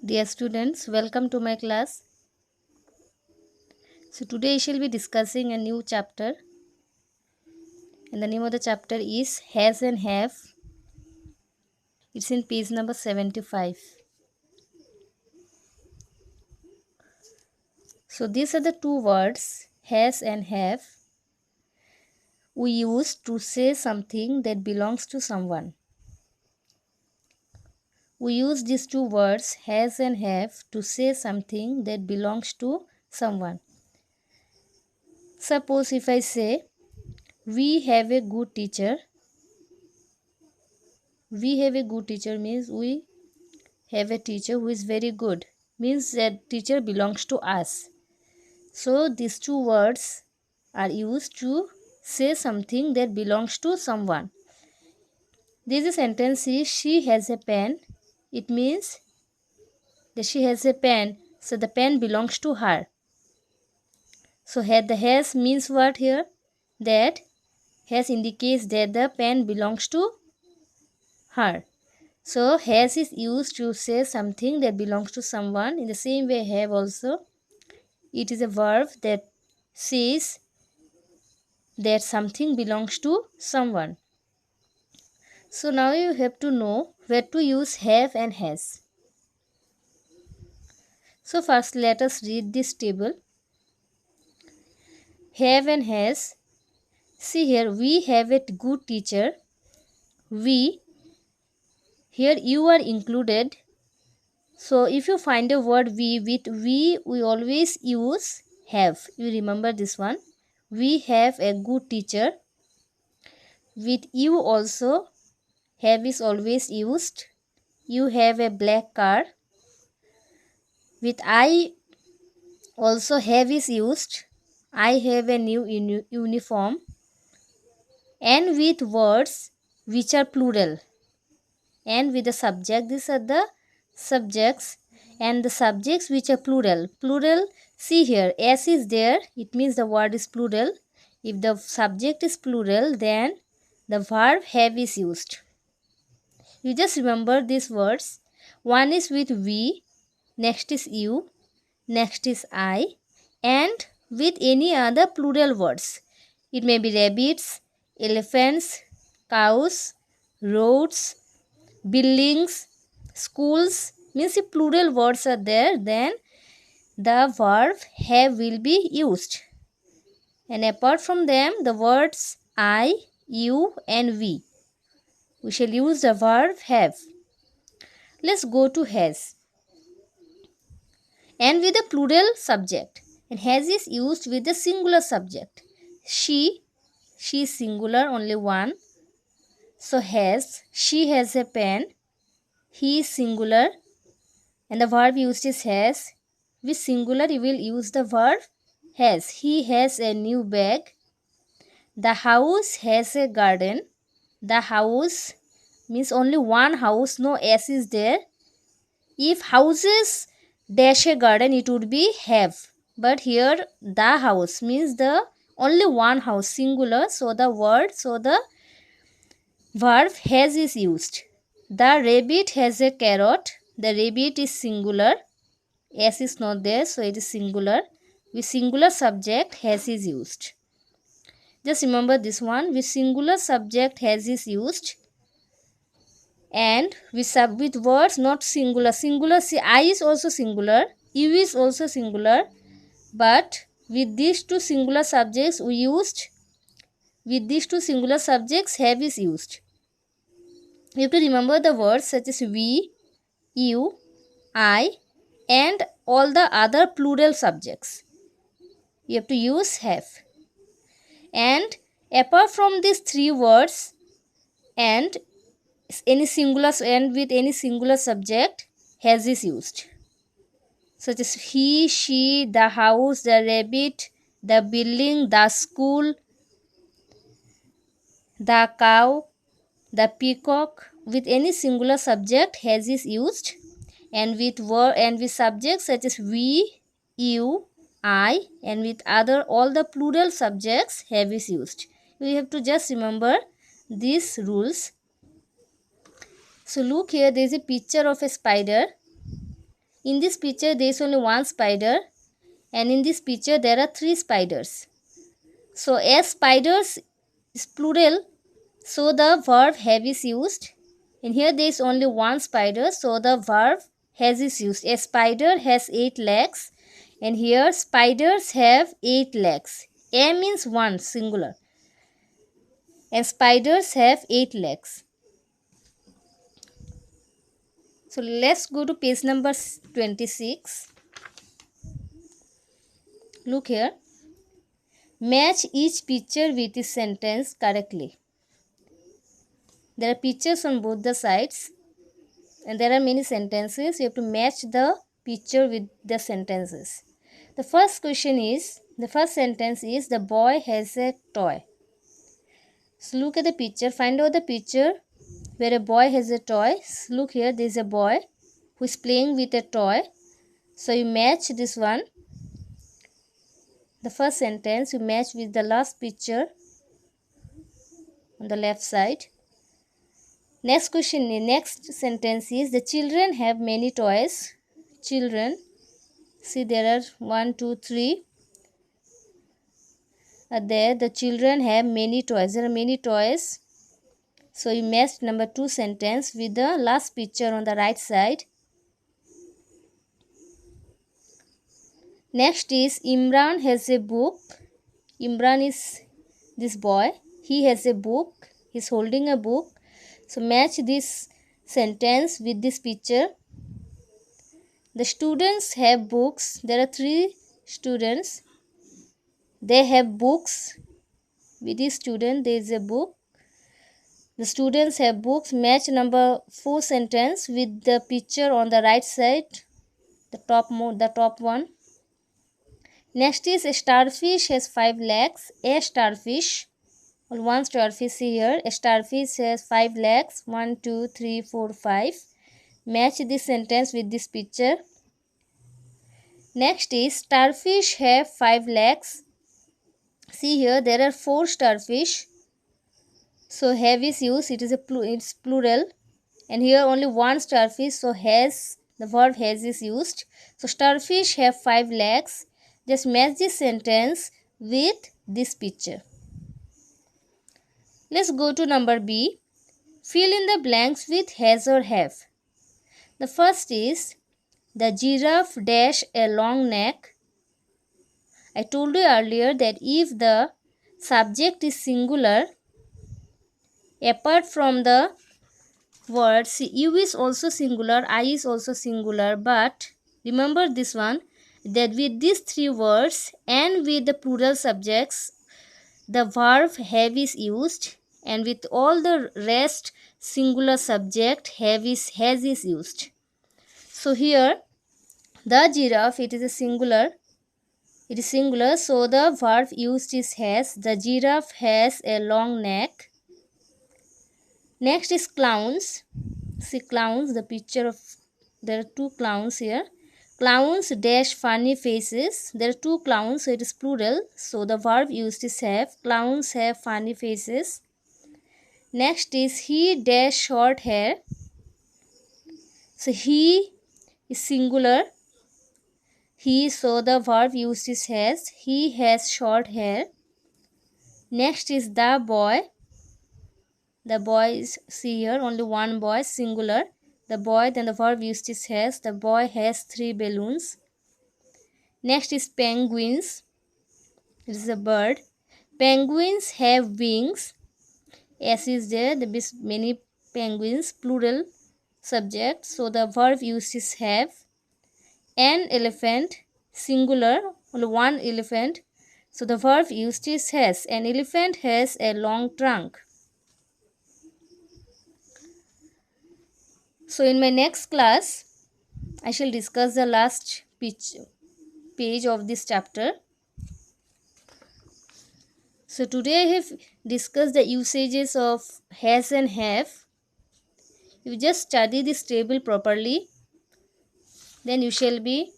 Dear students, welcome to my class. So today I shall be discussing a new chapter, and the name of the chapter is Has and Have. It's in page number 75. So these are the two words, has and have, we use to say something that belongs to someone. We use these two words, has and have, to say something that belongs to someone. Suppose if I say, we have a good teacher. We have a good teacher means we have a teacher who is very good, means that teacher belongs to us. So these two words are used to say something that belongs to someone. This sentence is she has a pen. It means that she has a pen, so the pen belongs to her. So the has means what here? That has indicates that the pen belongs to her. So has is used to say something that belongs to someone. In the same way, have also, it is a verb that says that something belongs to someone. So now you have to know where to use have and has. So first let us read this table. Have and has. See here, we have a good teacher. We, here you are included. So if you find a word we, with we always use have. You remember this one. We have a good teacher. With you also, have is always used. You have a black car. With I also, have is used. I have a new uniform. And with words which are plural. And with the subject, these are the subjects. And the subjects which are plural. Plural, see here, S is there. It means the word is plural. If the subject is plural, then the verb have is used. You just remember these words. One is with we, next is you, next is I, and with any other plural words. It may be rabbits, elephants, cows, roads, buildings, schools. Means if plural words are there, then the verb have will be used. And apart from them, the words I, you, and we shall use the verb have. Let's go to has. And with a plural subject. And has is used with the singular subject. She is singular, only one. So has, she has a pen. He is singular. And the verb used is has. With singular, you will use the verb has. He has a new bag. The house has a garden. The house means only one house, no S is there. If houses dash a garden, it would be have. But here the house means the only one house, singular. So the verb has is used. The rabbit has a carrot. The rabbit is singular. S is not there, so it is singular. With singular subject, has is used. Just remember this one. With singular subject, has is used. And with words not singular. Singular, see, I is also singular. You is also singular. But with these two singular subjects, have is used. You have to remember the words such as we, you, I, and all the other plural subjects. You have to use have. And apart from these three words and any singular and with any singular subject, has is used. Such as he, she, the house, the rabbit, the building, the school, the cow, the peacock. With any singular subject, has is used. And with subjects such as we, you, I, and with other all the plural subjects, have is used. You have to just remember these rules. So look here, there is a picture of a spider. In this picture there is only one spider, and in this picture there are 3 spiders. So as spiders is plural, so the verb have is used. And here there is only one spider, so the verb has is used. A spider has 8 legs, and here spiders have 8 legs. A means one, singular, and spiders have 8 legs. So let's go to page number 26. Look here. Match each picture with the sentence correctly. There are pictures on both the sides, and there are many sentences. You have to match the picture with the sentences. The first sentence is, the boy has a toy. So look at the picture, find out the picture where a boy has a toy. So look here, there is a boy who is playing with a toy. So you match this one. The first sentence you match with the last picture on the left side. Next sentence is, the children have many toys. Children, see there are 1, 2, 3 are there. The children have many toys. There are many toys. So you match number 2 sentence with the last picture on the right side. Next is, Imran has a book. Imran is this boy. He has a book. He is holding a book. So match this sentence with this picture. The students have books. There are 3 students. They have books. With this student there is a book. The students have books. Match number 4 sentence with the picture on the right side, the top one. Next is, a starfish has 5 legs. A starfish, or one starfish here. A starfish has 5 legs. 1, 2, 3, 4, 5. Match this sentence with this picture. Next is, starfish have 5 legs. See here, there are 4 starfish. So have is used. It's plural. And here only one starfish. So has, the verb has is used. So starfish have 5 legs. Just match this sentence with this picture. Let's go to number B. Fill in the blanks with has or have. The first is, the giraffe dash a long neck. I told you earlier that if the subject is singular, apart from the word, see, you is also singular, I is also singular, but remember this one, that with these 3 words and with the plural subjects, the verb have is used, and with all the rest singular subject has is used. So here the giraffe, it is singular, so the verb used is has. The giraffe has a long neck. Next is clowns. See clowns, the picture of, there are 2 clowns here. Clowns dash funny faces. There are 2 clowns, so it is plural. So the verb used is have. Clowns have funny faces. Next is, he dash short hair. So he is singular. He, so the verb used is has. He has short hair. Next is the boy. The boy is, see here, only one boy, singular. The boy, then the verb used is has. The boy has 3 balloons. Next is penguins. It is a bird. Penguins have wings. S is there. There is many penguins, plural subject. So the verb used is have. An elephant, singular, only one elephant. So the verb used is has. An elephant has a long trunk. So in my next class, I shall discuss the last page of this chapter. So today I have discussed the usages of has and have. If you just study this table properly, then you shall be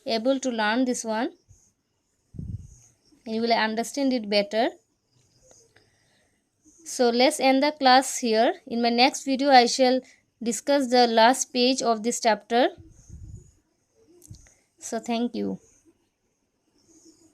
able to learn this one and you will understand it better. So let's end the class here. In my next video, I shall discuss the last page of this chapter. So thank you.